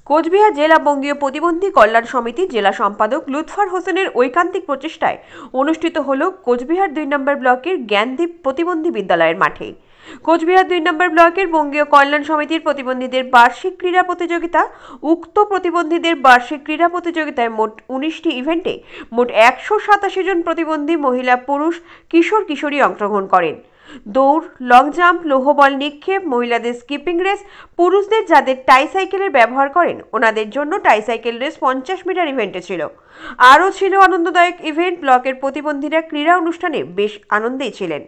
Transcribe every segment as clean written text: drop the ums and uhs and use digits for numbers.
কোচবিহার জেলা বঙ্গীয় প্রতিবন্ধী কল্যাণ সমিতির জেলা সম্পাদক লুৎফর হোসেনের ঐকান্তিক প্রচেষ্টায় অনুষ্ঠিত হল কোচবিহার ২ নম্বর ব্লকের জ্ঞানদীপ প্রতিবন্ধী বিদ্যালয়ের মাঠে। কোচবিহার ২ নম্বর ব্লকের বঙ্গীয় কল্যাণ সমিতির প্রতিবন্ধীদের বার্ষিক ক্রীড়া প্রতিযোগিতা। উক্ত প্রতিবন্ধীদের বার্ষিক ক্রীড়া প্রতিযোগিতায় মোট ১৯টি ইভেন্টে মোট ১৮৭ জন প্রতিবন্ধী মহিলা, পুরুষ, কিশোর কিশোরী অংশগ্রহণ করেন। দৌড়, লং জাম্প, লোহবল নিক্ষেপ, মহিলাদের স্কিপিং রেস, পুরুষদের যাদের টাইসাইকেলের ব্যবহার করেন ওনাদের জন্য টাইসাইকেল রেস ৫০ মিটার ইভেন্টে ছিল। আরও ছিল আনন্দদায়ক ইভেন্ট। ব্লকের প্রতিবন্ধীরা ক্রীড়া অনুষ্ঠানে বেশ আনন্দেই ছিলেন।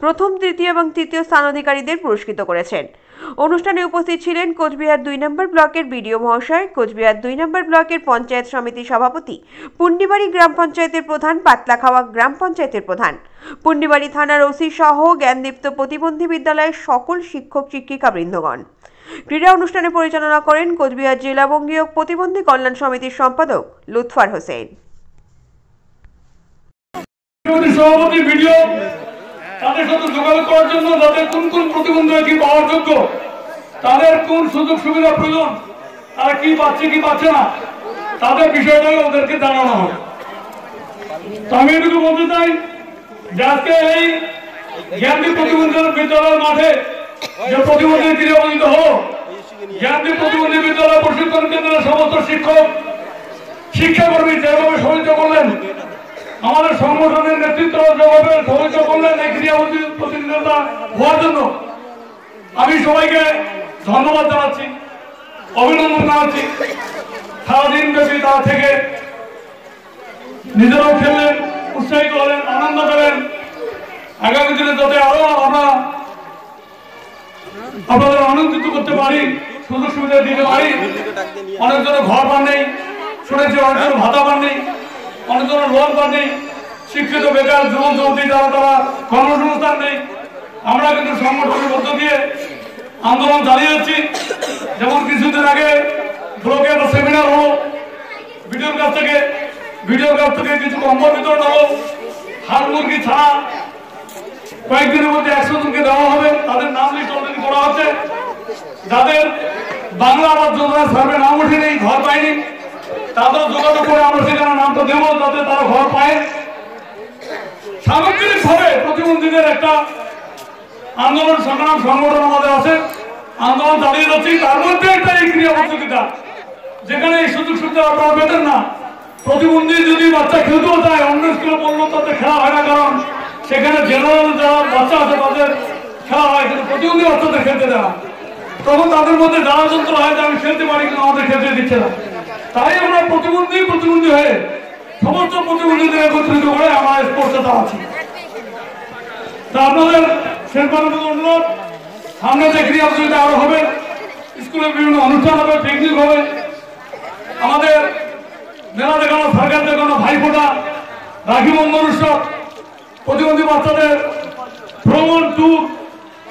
প্রথম, তৃতীয় এবং তৃতীয় স্থান অধিকারীদের পুরস্কৃত করেছেন। অনুষ্ঠানে উপস্থিত ছিলেন কোচবিহার ২ নম্বর ব্লকের বিডিও মহাশয়, কোচবিহার ২ নম্বর ব্লকের পঞ্চায়েত সমিতির সভাপতি, পুন্ডিবাড়ি গ্রাম পঞ্চায়েতের প্রধান, পাতলাখাওয়া গ্রাম পঞ্চায়েতের প্রধান, পুন্ডিবাড়ি থানার ওসি সহ জ্ঞানদীপ্ত প্রতিবন্ধী বিদ্যালয়ের সকল শিক্ষক শিক্ষিকা বৃন্দগণ। ক্রীড়া অনুষ্ঠানে পরিচালনা করেন কোচবিহার জেলা বঙ্গীয় প্রতিবন্ধী কল্যাণ সমিতির সম্পাদক লুৎফর হোসেন। তাদের সাথে যোগাযোগ করার জন্য যাদের কোন কোন প্রতিবন্ধী কি পাওয়ার যোগ্য, তাদের কোন সুযোগ সুবিধা প্রয়োজন, তারা কি পাচ্ছে কি পাচ্ছে না, তাদের বিষয়টাই ওদেরকে জানানো হবে। তো আমি এটুকু বলতে চাই যে আজকে এই জ্ঞানদীপ প্রতিবন্ধী বিদ্যালয়ের মাঠে যে প্রতিবন্ধী ক্রীড়া অনুষ্ঠিত হলো, জ্ঞানদীপ প্রতিবন্ধী বিদ্যালয় প্রশিক্ষণ কেন্দ্রের সমস্ত শিক্ষক শিক্ষাকর্মী যেভাবে সহযোগিতা করলেন, আমাদের সংগঠনের নেতৃত্ব যেভাবে সহযোগিতা করলেন এই ক্রীড়া প্রতিযোগিতা হওয়ার জন্য, আমি সবাইকে ধন্যবাদ জানাচ্ছি, অভিনন্দন জানাচ্ছি। সারাদিন ব্যাপী তারা থেকে নিজেরাও খেললেন, উৎসাহিত হলেন, আনন্দ পেলেন। আগামী দিনে যাতে আরো আমরা আপনাদের আনন্দিত করতে পারি, সুযোগ সুবিধা দিতে পারি। অনেকজনের ঘর পান নেই, শুনেছি অনেকজন ভাতা পান নেই, অনেকজনের লোন পান নেই, শিক্ষিত বেকার যুবক যুবতী যারা তারা কর্মসংস্থান নেই। আমরা কিন্তু সংগঠনের মধ্য দিয়ে আন্দোলন চালিয়ে যাচ্ছি। যেমন কিছুদিন আগে ব্লকে একটা সেমিনার হলো, ভিডিওর কাছ থেকে কিছু কম্বল বিতরণ হলো। হাঁস মুরগি ছাড়া কয়েকদিনের মধ্যে ১০০ জনকে দেওয়া হবে, তাদের নাম লিস্ট অলরেডি করা হচ্ছে। যাদের বাংলা আবাস যোজনা সার্ভে নাম ওঠেনি, ঘর পায়নি, তাদের যোগাযোগ করে আমরা সেখানে নামটা দেবো যাতে তারা ঘর পায়। সামগ্রিক ভাবে প্রতিবন্ধীদের একটা আন্দোলন সংগঠন আমাদের আছে, আন্দোলন চালিয়ে যাচ্ছি। তার মধ্যে একটা এই ক্রীড়া প্রতিযোগিতা, যেখানে এই সুযোগ সুবিধা আপনারা পেতেন না। প্রতিবন্ধী যদি বাচ্চা খেলতেও চায়, অন্য স্কুলে বললো তাদের খেলা হয় না, কারণ সেখানে জেনারেল যারা বাচ্চা আছে তাদের খেলা হয়, কিন্তু প্রতিবন্ধী বাচ্চাদের খেলতে দেওয়া, তখন তাদের মধ্যে যারা যন্ত্র হয় যে আমি খেলতে পারি কিন্তু আমাদের খেলতে দিচ্ছে না। তাই আমরা প্রতিবন্ধী হয়ে সমস্ত প্রতিবন্ধীদের একত্রিত করে আমরা স্পোর্টসে চালাচ্ছি। তা আপনাদের শেরপানের অনুরোধ, সামনে যে ক্রীড়া প্রতিযোগিতা আরো হবে, স্কুলে বিভিন্ন অনুষ্ঠান হবে, পিকনিক হবে, আমাদের মেলা দেখানো, সার্কাস দেখানো, ভাইফোঁটা, রাখি বন্ধন উৎসব, প্রতিবন্ধী বাচ্চাদের ভ্রমণ, ট্যুর,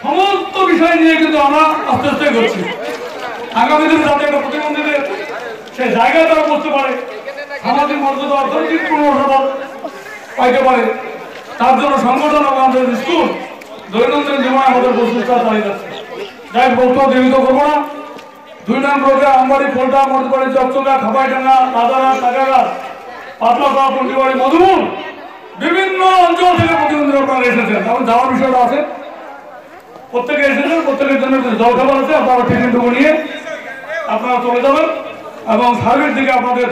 সমস্ত বিষয় নিয়ে কিন্তু আমরা আস্তে আস্তে করছি। আগামী দিনে যাতে একটা প্রতিবন্ধীদের সে জায়গায় তারা বসতে পারে, সামাজিক মর্যাদা, অর্থনৈতিক পুনর্বাসন পাইতে পারে, তার জন্য সংগঠন এবং আমাদের স্কুল দৈনন্দিন জীবনে আমাদের প্রচেষ্টা চালিয়ে যাচ্ছে। যাই বক্তব্য দীর্ঘ করবো না। ২ নম্বর ব্লকে আমবাড়ি, ফোল্টা, মধুবাড়ি, চকচকা, খাপাইডাঙ্গা, রাজারহাট, টাকাঘাট, পাতলাখাওয়া, পুন্ডিবাড়ি, মধুপুর, বিভিন্ন অঞ্চল থেকে প্রতিবন্ধীরা আপনারা এসেছেন। এখন যাওয়ার বিষয়টা আছে, প্রত্যেকে এসেছেন, প্রত্যেকের জন্য জলখাবার আছে, আপনারা টিফিনটুকু নিয়ে আপনারা চলে যাবেন এবং সার্ভিস দিকে আপনাদের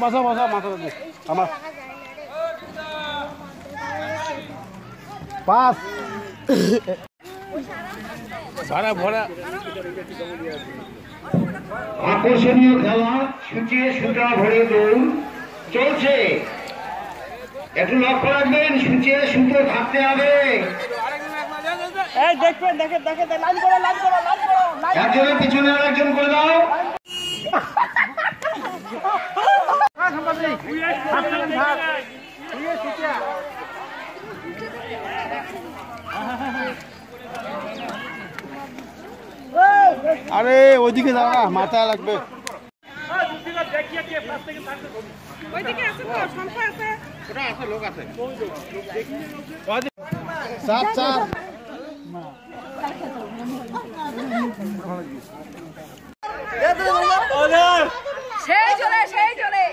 বাসা মাথা আমার পাস আকর্ষণীয় খেলা, সূচে সুতা ভরে দৌড় চলছে। একটু লক্ষ্য রাখবেন, সূচে সুতো থাকতে হবে। একজনের পিছনে আরেকজন করে দাও। আরে ওইদিকে যাও না, মাথায় লাগবে। চাপ চাপ সেই চলে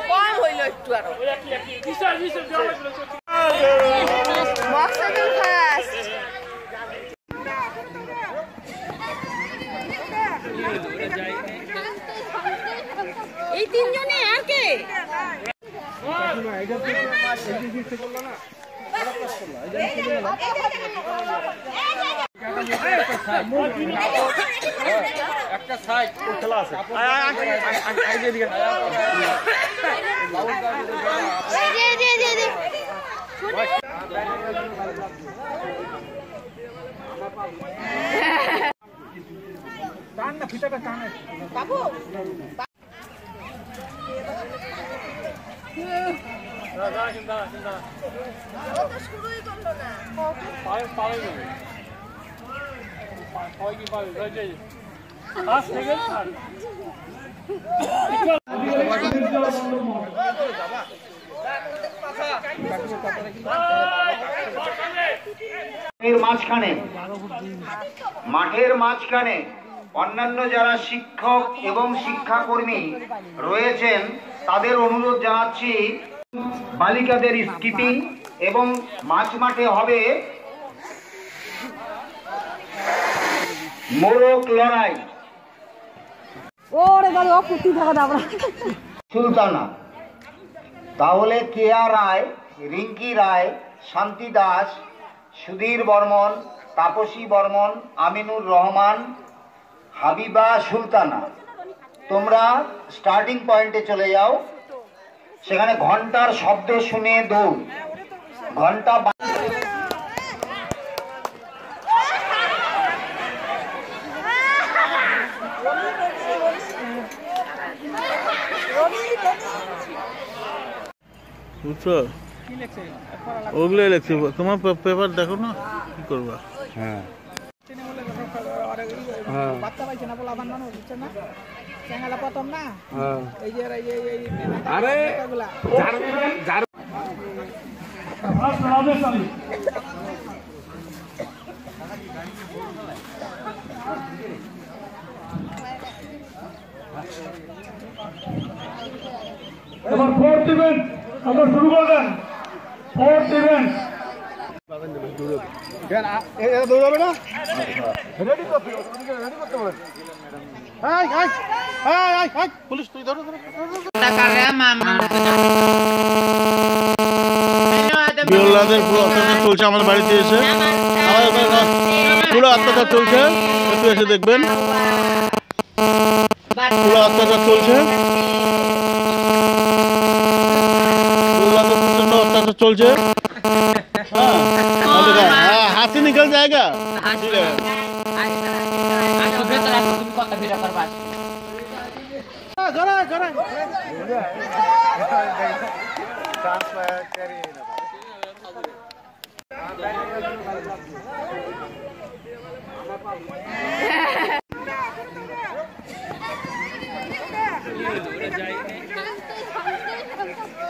কম হইল একটু আরো এই তিনজনে আর কে একটা সাইড খেলা আছে। বাবু শুরুই করলো না মাঠের মাঝখানে অন্যান্য যারা শিক্ষক এবং শিক্ষাকর্মী রয়েছেন তাদের অনুরোধ জানাচ্ছি, বালিকাদের স্কিপিং এবং মাঝ মাঠে হবে মোরগ লড়াই। সুলতানা, তাহলে কেয়া রায়, রিঙ্কি রায়, শান্তি দাস, সুধীর বর্মন, তাপসী বর্মন, আমিনুর রহমান, হাবিবা সুলতানা, তোমরা স্টার্টিং পয়েন্টে চলে যাও। সেখানে ঘন্টার শব্দ শুনে দৌড়। ঘন্টা বুঝছো, ওগুলো লেখছি। তোমার পেপার দেখো না, কি করবা? হ্যাঁ এবার ফোর্থ ইভেন্ট আমরা শুরু করবেন। ফোর্থ ইভেন্ট দৌড়াবে না, রেডি করতে বলেন। পুলিশ তুই ধরো। বিরলাদের পুরো অত্যাচার চলছে আমার বাড়িতে এসে, পুরো অত্যাচার চলছে, একটু এসে দেখবেন। পুরো অত্যাচার চলছে, অত্যাচার চলছে। হাতি নিকল জায়গা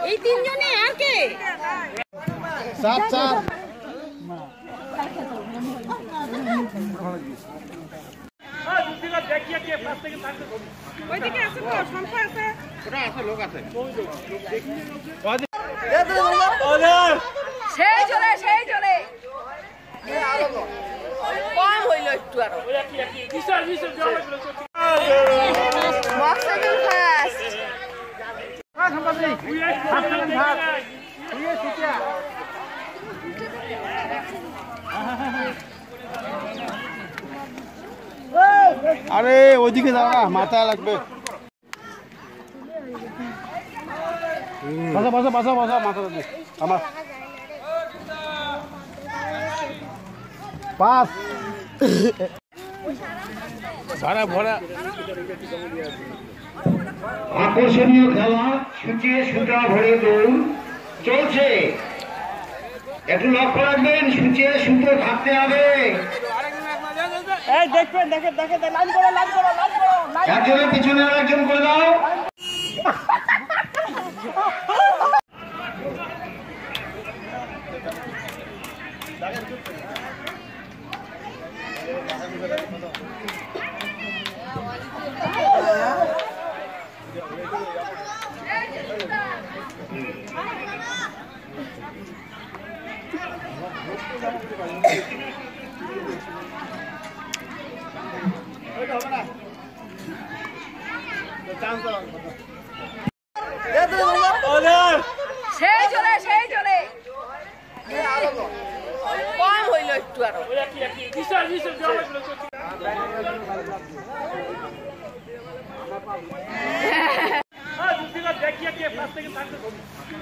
এই তিনজনে আর কে চাপ চাপ ওইদিকে আছে তো সংখ্যা আছে লোক আছে। সেই চলে কম হইল একটু আরো মকসেদুল ফাস্ট আরে ওইদিকে যাও না, মাথায় লাগবে। পাঁচ আকর্ষণীয় খেলা সূচিয়ে সুতা ভরে দৌড় চলছে। একটু লক্ষ্য রাখবেন, সূচিয়ে সুতো থাকতে হবে। একজনের পিছনে আর একজন করে দাও। সেই চলে কম হইল একটু আরো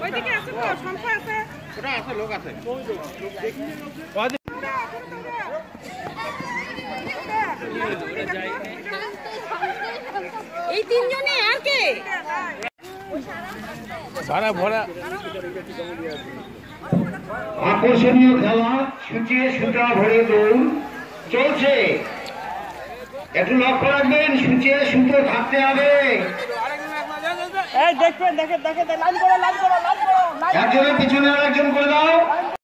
ওইদিকে আছে তো শঙ্খ আছে লোক আছে এই তিনজনে আর কে আকর্ষণীয় খেলা সূচিয়ে সুতা ভরে দৌড় চলছে। একটু লক্ষ্য রাখবেন, সূচিয়ে সুতো থাকতে হবে। একজনের পিছনে আর একজন করে দাও।